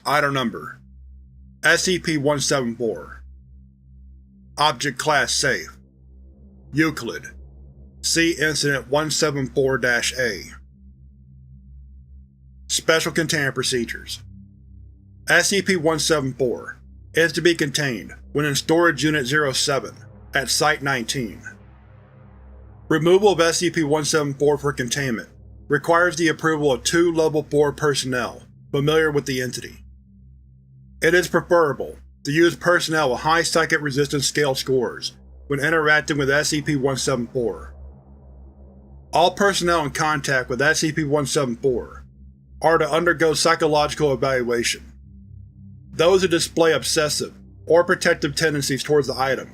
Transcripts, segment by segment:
Item Number: SCP-174. Object Class Safe. Euclid. See Incident 174-A. Special Containment Procedures. SCP-174 is to be contained when in Storage Unit 07 at Site-19. Removal of SCP-174 for containment requires the approval of 2 Level 4 personnel familiar with the entity. It is preferable to use personnel with high psychic resistance scale scores when interacting with SCP-174. All personnel in contact with SCP-174 are to undergo psychological evaluation. Those who display obsessive or protective tendencies towards the item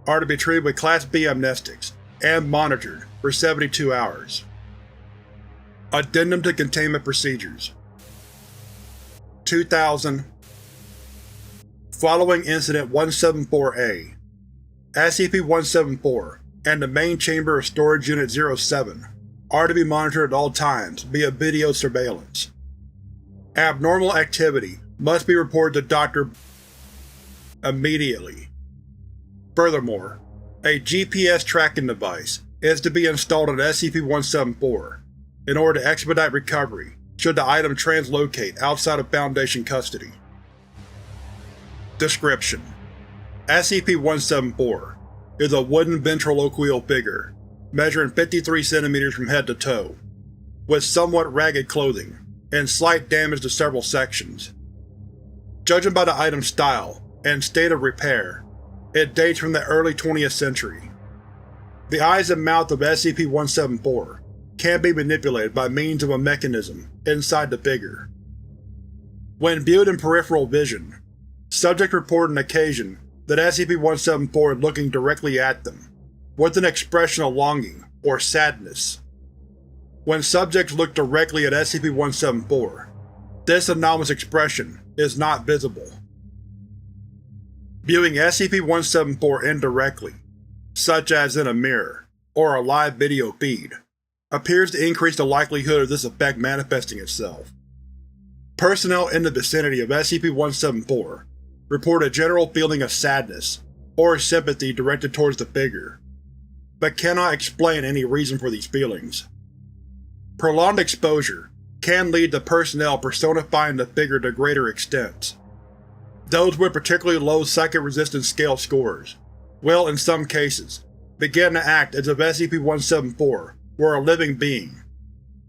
are to be treated with Class B amnestics and monitored for 72 hours. Addendum to Containment Procedures 2000. Following Incident 174-A, SCP-174 and the main chamber of Storage Unit 07 are to be monitored at all times via video surveillance. Abnormal activity must be reported to Dr. immediately. Furthermore, a GPS tracking device is to be installed at SCP-174 in order to expedite recovery should the item translocate outside of Foundation custody. Description: SCP-174 is a wooden ventriloquial figure measuring 53 cm from head to toe, with somewhat ragged clothing and slight damage to several sections. Judging by the item's style and state of repair, it dates from the early 20th century. The eyes and mouth of SCP-174 can be manipulated by means of a mechanism inside the figure. When viewed in peripheral vision, subjects report an occasion that SCP-174 is looking directly at them, with an expression of longing or sadness. When subjects look directly at SCP-174, this anomalous expression is not visible. Viewing SCP-174 indirectly, such as in a mirror or a live video feed, appears to increase the likelihood of this effect manifesting itself. Personnel in the vicinity of SCP-174 report a general feeling of sadness or sympathy directed towards the figure, but cannot explain any reason for these feelings. Prolonged exposure can lead to personnel personifying the figure to greater extents. Those with particularly low psychic resistance scale scores will, in some cases, begin to act as if SCP-174 were a living being,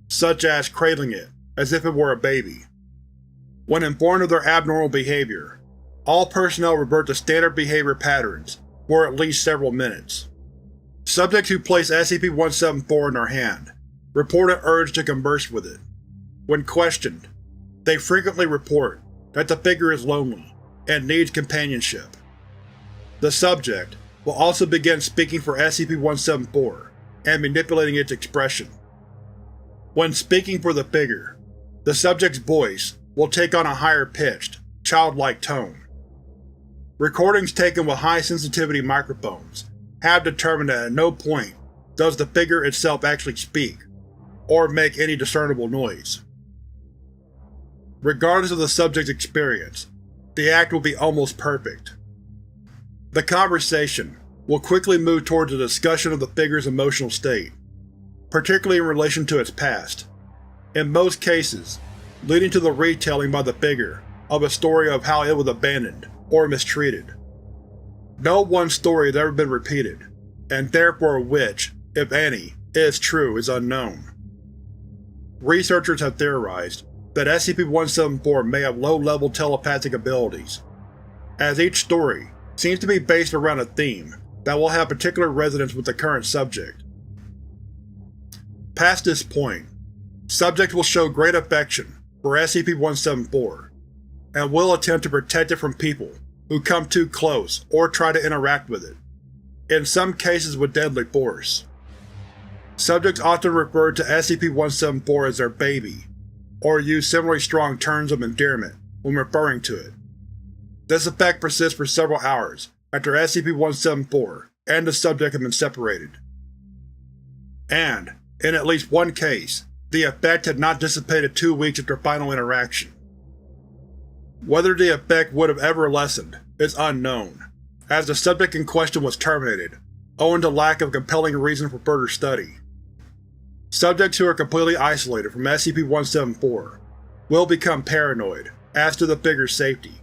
such as cradling it as if it were a baby. When informed of their abnormal behavior, all personnel revert to standard behavior patterns for at least several minutes. Subjects who place SCP-174 in their hand report an urge to converse with it. When questioned, they frequently report that the figure is lonely and needs companionship. The subject will also begin speaking for SCP-174 and manipulating its expression. When speaking for the figure, the subject's voice will take on a higher-pitched, childlike tone. Recordings taken with high-sensitivity microphones have determined that at no point does the figure itself actually speak or make any discernible noise. Regardless of the subject's experience, the act will be almost perfect. The conversation will quickly move towards a discussion of the figure's emotional state, particularly in relation to its past, in most cases leading to the retelling by the figure of a story of how it was abandoned or mistreated. No one story has ever been repeated, and therefore which, if any, is true is unknown. Researchers have theorized that SCP-174 may have low-level telepathic abilities, as each story seems to be based around a theme that will have particular resonance with the current subject. Past this point, subjects will show great affection for SCP-174, and will attempt to protect it from people who come too close or try to interact with it, in some cases with deadly force. Subjects often refer to SCP-174 as their baby, or use similarly strong terms of endearment when referring to it. This effect persists for several hours after SCP-174 and the subject have been separated. And, in at least one case, the effect had not dissipated 2 weeks after final interaction. Whether the effect would have ever lessened is unknown, as the subject in question was terminated, owing to lack of compelling reason for further study. Subjects who are completely isolated from SCP-174 will become paranoid as to the figure's safety,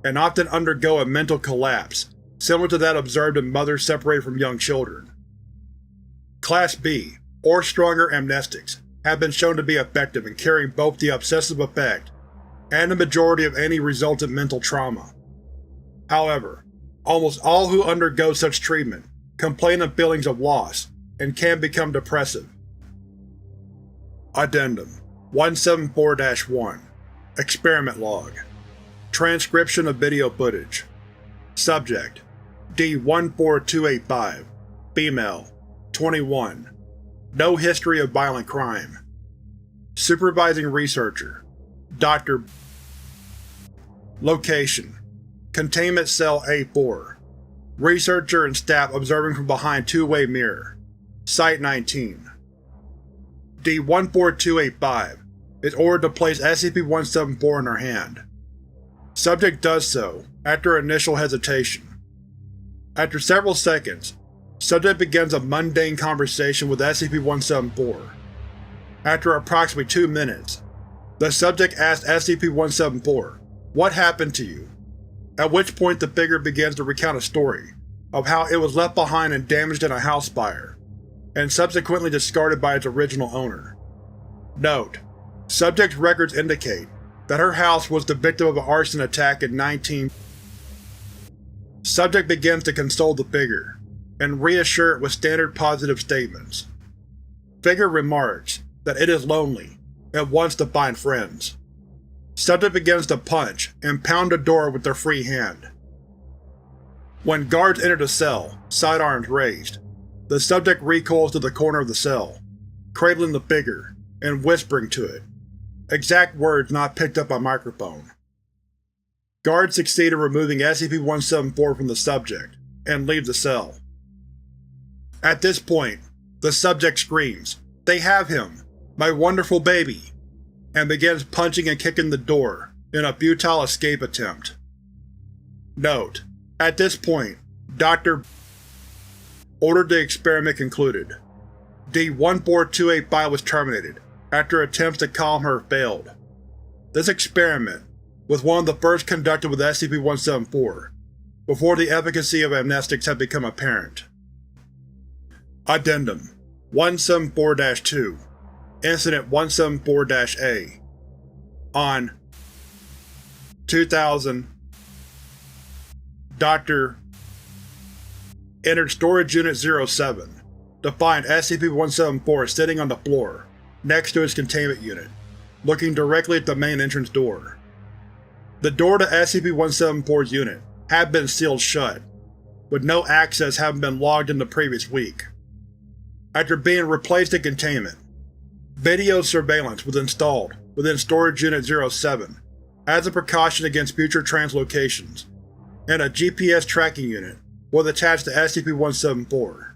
and often undergo a mental collapse similar to that observed in mothers separated from young children. Class B, or stronger amnestics, have been shown to be effective in carrying both the obsessive effect and the majority of any resultant mental trauma. However, almost all who undergo such treatment complain of feelings of loss and can become depressive. Addendum 174-1 Experiment Log Transcription of video footage. Subject D14285 Female 21 No history of violent crime. Supervising Researcher Dr. Location Containment Cell A4. Researcher and staff observing from behind two-way mirror. Site 19. D14285 is ordered to place SCP-174 in her hand. Subject does so, after initial hesitation. After several seconds, subject begins a mundane conversation with SCP-174. After approximately 2 minutes, the subject asks SCP-174, "What happened to you?" At which point the figure begins to recount a story of how it was left behind and damaged in a house fire, and subsequently discarded by its original owner. Note: subject's records indicate that her house was the victim of an arson attack in 19. Subject begins to console the figure, and reassure it with standard positive statements. Figure remarks that it is lonely and wants to find friends. Subject begins to punch and pound the door with their free hand. When guards enter the cell, sidearms raised, the subject recoils to the corner of the cell, cradling the figure and whispering to it, exact words not picked up on microphone. Guards succeed in removing SCP-174 from the subject, and leave the cell. At this point, the subject screams, "They have him! My wonderful baby!" and begins punching and kicking the door in a futile escape attempt. Note: at this point, Dr. ordered the experiment concluded. D14285 was terminated after attempts to calm her failed. This experiment was one of the first conducted with SCP-174, before the efficacy of amnestics had become apparent. Addendum 174-2 Incident 174-A On 2000, Dr. entered Storage Unit 07 to find SCP-174 sitting on the floor, next to his containment unit, looking directly at the main entrance door. The door to SCP-174's unit had been sealed shut, with no access having been logged in the previous week. After being replaced in containment, video surveillance was installed within Storage Unit 07 as a precaution against future translocations, and a GPS tracking unit was attached to SCP-174.